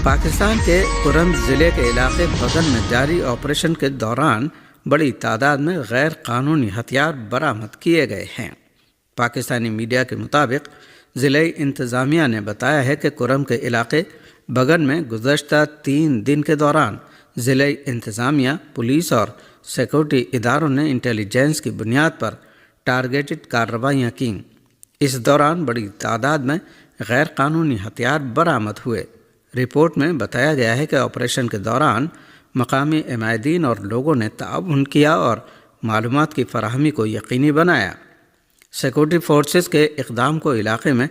پاکستان کے کرم ضلع کے علاقے بغن میں جاری آپریشن کے دوران بڑی تعداد میں غیر قانونی ہتھیار برآمد کیے گئے ہیں۔ پاکستانی میڈیا کے مطابق ضلعی انتظامیہ نے بتایا ہے کہ کرم کے علاقے بغن میں گزشتہ 3 دن کے دوران ضلعی انتظامیہ، پولیس اور سیکورٹی اداروں نے انٹیلیجنس کی بنیاد پر ٹارگیٹڈ کارروائیاں کیں۔ اس دوران بڑی تعداد میں غیر قانونی ہتھیار برآمد ہوئے۔ رپورٹ میں بتایا گیا ہے کہ آپریشن کے دوران مقامی عمائدین اور لوگوں نے تعاون کیا اور معلومات کی فراہمی کو یقینی بنایا۔ سیکورٹی فورسز کے اقدام کو علاقے میں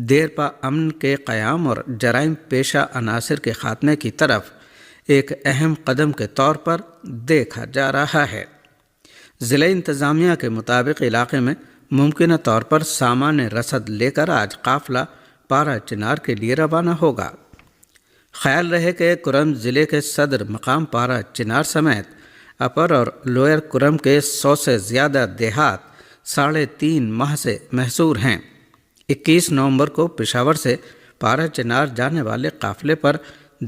دیرپا امن کے قیام اور جرائم پیشہ عناصر کے خاتمے کی طرف ایک اہم قدم کے طور پر دیکھا جا رہا ہے۔ ضلع انتظامیہ کے مطابق علاقے میں ممکنہ طور پر سامان رسد لے کر آج قافلہ پارا چنار کے لیے روانہ ہوگا۔ خیال رہے کہ کرم ضلع کے صدر مقام پارا چنار سمیت اپر اور لوئر کرم کے 100 سے زیادہ دیہات 3.5 ماہ سے محصور ہیں۔ 21 نومبر کو پشاور سے پارا چنار جانے والے قافلے پر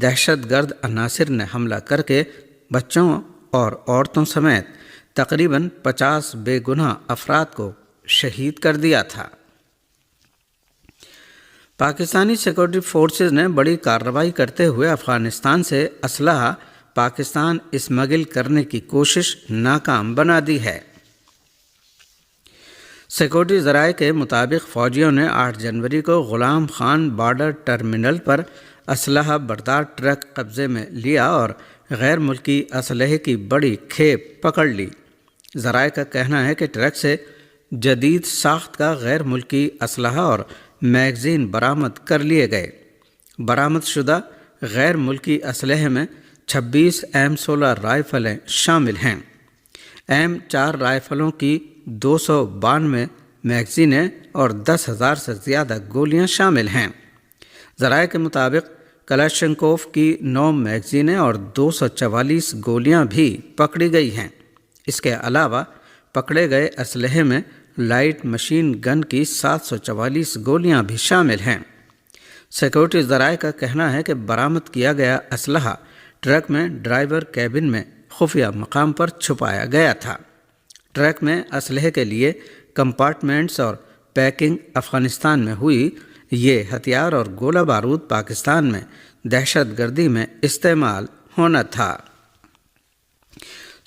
دہشت گرد عناصر نے حملہ کر کے بچوں اور عورتوں سمیت تقریباً 50 بے گناہ افراد کو شہید کر دیا تھا۔ پاکستانی سیکورٹی فورسز نے بڑی کارروائی کرتے ہوئے افغانستان سے اسلحہ پاکستان اسمگل کرنے کی کوشش ناکام بنا دی ہے۔ سیکورٹی ذرائع کے مطابق فوجیوں نے 8 جنوری کو غلام خان بارڈر ٹرمینل پر اسلحہ بردار ٹرک قبضے میں لیا اور غیر ملکی اسلحے کی بڑی کھیپ پکڑ لی۔ ذرائع کا کہنا ہے کہ ٹرک سے جدید ساخت کا غیر ملکی اسلحہ اور میگزین برآمد کر لیے گئے۔ برآمد شدہ غیر ملکی اسلحے میں 26 M16 رائفلیں شامل ہیں۔ M4 رائفلوں کی 292 میگزینیں اور 10,000 سے زیادہ گولیاں شامل ہیں۔ ذرائع کے مطابق کلاشنکوف کی 9 میگزینیں اور 244 گولیاں بھی پکڑی گئی ہیں۔ اس کے علاوہ پکڑے گئے اسلحے میں لائٹ مشین گن کی 744 گولیاں بھی شامل ہیں۔ سیکورٹی ذرائع کا کہنا ہے کہ برآمد کیا گیا اسلحہ ٹرک میں ڈرائیور کیبن میں خفیہ مقام پر چھپایا گیا تھا۔ ٹرک میں اسلحے کے لیے کمپارٹمنٹس اور پیکنگ افغانستان میں ہوئی۔ یہ ہتھیار اور گولہ بارود پاکستان میں دہشت گردی میں استعمال ہونا تھا۔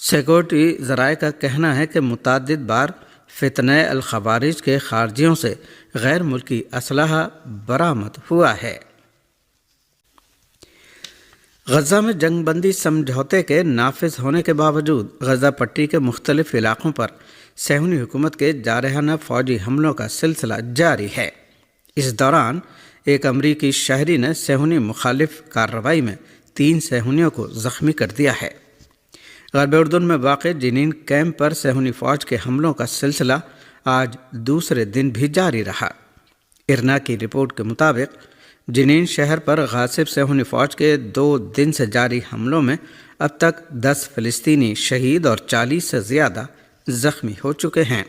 سیکورٹی ذرائع کا کہنا ہے کہ متعدد بار فتنہ الخوارج کے خارجیوں سے غیر ملکی اسلحہ برآمد ہوا ہے۔ غزہ میں جنگ بندی سمجھوتے کے نافذ ہونے کے باوجود غزہ پٹی کے مختلف علاقوں پر صہیونی حکومت کے جارحانہ فوجی حملوں کا سلسلہ جاری ہے۔ اس دوران ایک امریکی شہری نے صہیونی مخالف کارروائی میں 3 صہیونیوں کو زخمی کر دیا ہے۔ غرب اردن میں واقع جنین کیمپ پر صہیونی فوج کے حملوں کا سلسلہ آج دوسرے دن بھی جاری رہا۔ ارنا کی رپورٹ کے مطابق جنین شہر پر غاصب صہیونی فوج کے 2 دن سے جاری حملوں میں اب تک 10 فلسطینی شہید اور 40 سے زیادہ زخمی ہو چکے ہیں۔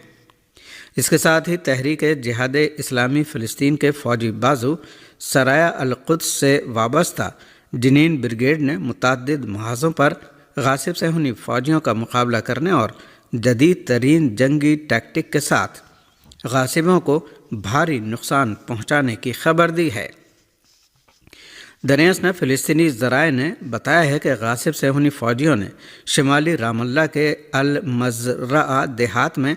اس کے ساتھ ہی تحریک جہاد اسلامی فلسطین کے فوجی بازو سرایا القدس سے وابستہ جنین بریگیڈ نے متعدد محاذوں پر غاصب صہیونی فوجیوں کا مقابلہ کرنے اور جدید ترین جنگی ٹیکٹک کے ساتھ غاصبوں کو بھاری نقصان پہنچانے کی خبر دی ہے۔ دنیس نے فلسطینی ذرائع نے بتایا ہے کہ غاصب صہیونی فوجیوں نے شمالی رام اللہ کے المزرعہ دیہات میں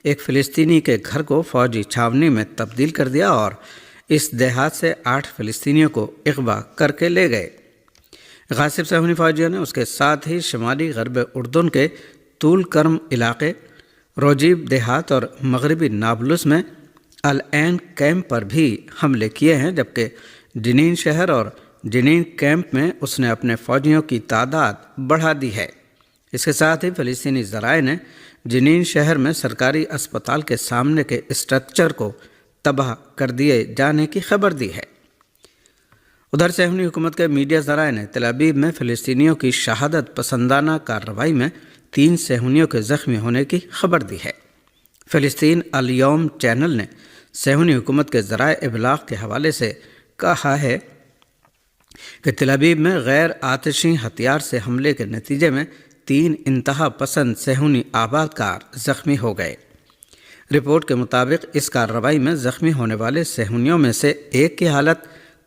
ایک فلسطینی کے گھر کو فوجی چھاونی میں تبدیل کر دیا اور اس دیہات سے 8 فلسطینیوں کو اغوا کر کے لے گئے۔ غاصب صہیونی فوجیوں نے اس کے ساتھ ہی شمالی غرب اردن کے طول کرم علاقے، روجیب دیہات اور مغربی نابلس میں العین کیمپ پر بھی حملے کیے ہیں، جبکہ جنین شہر اور جنین کیمپ میں اس نے اپنے فوجیوں کی تعداد بڑھا دی ہے۔ اس کے ساتھ ہی فلسطینی ذرائع نے جنین شہر میں سرکاری اسپتال کے سامنے کے اسٹرکچر کو تباہ کر دیے جانے کی خبر دی ہے۔ ادھر صہیونی حکومت کے میڈیا ذرائع نے تل ابیب میں فلسطینیوں کی شہادت پسندانہ کارروائی میں 3 صہیونیوں کے زخمی ہونے کی خبر دی ہے۔ فلسطین الیوم چینل نے صہیونی حکومت کے ذرائع ابلاغ کے حوالے سے کہا ہے کہ تل ابیب میں غیر آتشی ہتھیار سے حملے کے نتیجے میں 3 انتہا پسند صہیونی آباد کار زخمی ہو گئے۔ رپورٹ کے مطابق اس کارروائی میں زخمی ہونے والے صہیونیوں میں سے ایک کی حالت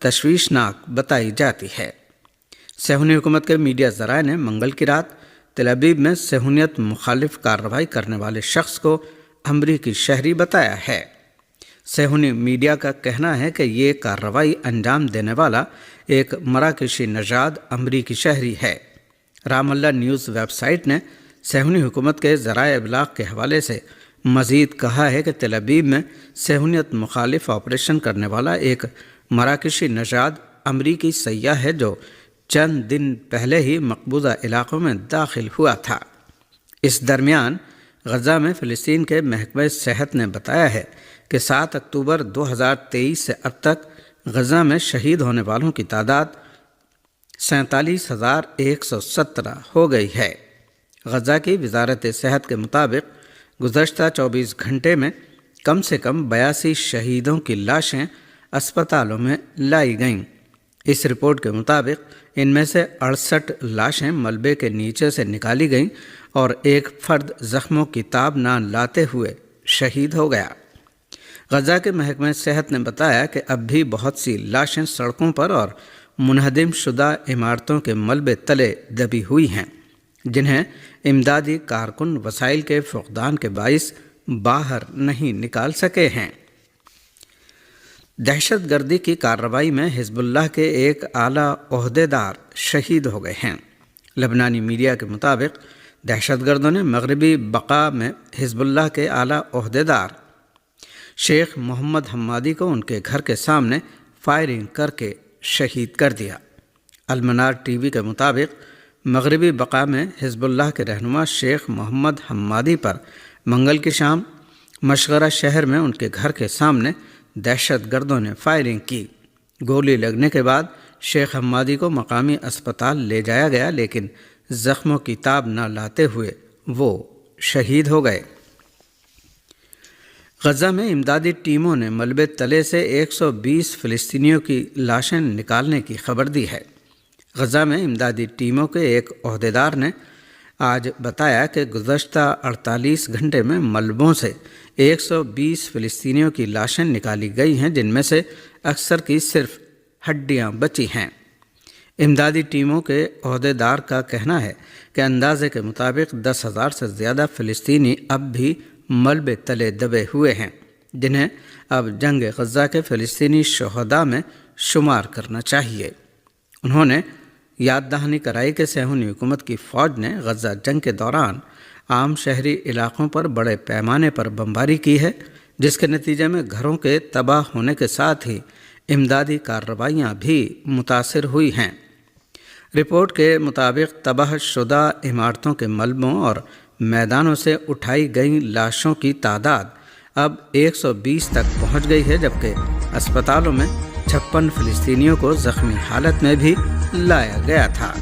تشویشناک بتائی جاتی ہے۔ صہیونی حکومت کے میڈیا ذرائع نے منگل کی رات تل ابیب میں صہیونیت مخالف کارروائی کرنے والے شخص کو امریکی شہری بتایا ہے۔ صہیونی میڈیا کا کہنا ہے کہ یہ کارروائی انجام دینے والا ایک مراکشی نژاد امریکی شہری ہے۔ رام اللہ نیوز ویب سائٹ نے صہیونی حکومت کے ذرائع ابلاغ کے حوالے سے مزید کہا ہے کہ تل ابیب میں صہیونیت مخالف آپریشن کرنے والا ایک مراکشی نژاد امریکی سیاح ہے جو چند دن پہلے ہی مقبوضہ علاقوں میں داخل ہوا تھا۔ اس درمیان غزہ میں فلسطین کے محکمہ صحت نے بتایا ہے کہ 7 اکتوبر 2023 سے اب تک غزہ میں شہید ہونے والوں کی تعداد 47,117 ہو گئی ہے۔ غزہ کی وزارت صحت کے مطابق گزشتہ 24 گھنٹے میں کم سے کم 82 شہیدوں کی لاشیں اسپتالوں میں لائی گئیں۔ اس رپورٹ کے مطابق ان میں سے 68 لاشیں ملبے کے نیچے سے نکالی گئیں اور ایک فرد زخموں کی تاب نہ لاتے ہوئے شہید ہو گیا۔ غزہ کے محکمہ صحت نے بتایا کہ اب بھی بہت سی لاشیں سڑکوں پر اور منہدم شدہ عمارتوں کے ملبے تلے دبی ہوئی ہیں، جنہیں امدادی کارکن وسائل کے فقدان کے باعث باہر نہیں نکال سکے ہیں۔ دہشت گردی کی کارروائی میں حزب اللہ کے ایک اعلیٰ عہدیدار شہید ہو گئے ہیں۔ لبنانی میڈیا کے مطابق دہشت گردوں نے مغربی بقا میں حزب اللہ کے اعلیٰ عہدیدار شیخ محمد حمادی کو ان کے گھر کے سامنے فائرنگ کر کے شہید کر دیا۔ المنار ٹی وی کے مطابق مغربی بقا میں حزب اللہ کے رہنما شیخ محمد حمادی پر منگل کی شام مشغرہ شہر میں ان کے گھر کے سامنے دہشت گردوں نے فائرنگ کی۔ گولی لگنے کے بعد شیخ حمادی کو مقامی اسپتال لے جایا گیا، لیکن زخموں کی تاب نہ لاتے ہوئے وہ شہید ہو گئے۔ غزہ میں امدادی ٹیموں نے ملبے تلے سے 120 فلسطینیوں کی لاشیں نکالنے کی خبر دی ہے۔ غزہ میں امدادی ٹیموں کے ایک عہدیدار نے آج بتایا کہ گزشتہ 48 گھنٹے میں ملبوں سے 120 فلسطینیوں کی لاشیں نکالی گئی ہیں، جن میں سے اکثر کی صرف ہڈیاں بچی ہیں۔ امدادی ٹیموں کے عہدیدار کا کہنا ہے کہ اندازے کے مطابق 10,000 سے زیادہ فلسطینی اب بھی ملبے تلے دبے ہوئے ہیں، جنہیں اب جنگ غزہ کے فلسطینی شہداء میں شمار کرنا چاہیے۔ انہوں نے یاد دہانی کرائی کہ صہیونی حکومت کی فوج نے غزہ جنگ کے دوران عام شہری علاقوں پر بڑے پیمانے پر بمباری کی ہے، جس کے نتیجے میں گھروں کے تباہ ہونے کے ساتھ ہی امدادی کارروائیاں بھی متاثر ہوئی ہیں۔ رپورٹ کے مطابق تباہ شدہ عمارتوں کے ملبوں اور میدانوں سے اٹھائی گئی لاشوں کی تعداد اب 120 تک پہنچ گئی ہے، جبکہ اسپتالوں میں 56 فلسطینیوں کو زخمی حالت میں بھی لایا گیا تھا۔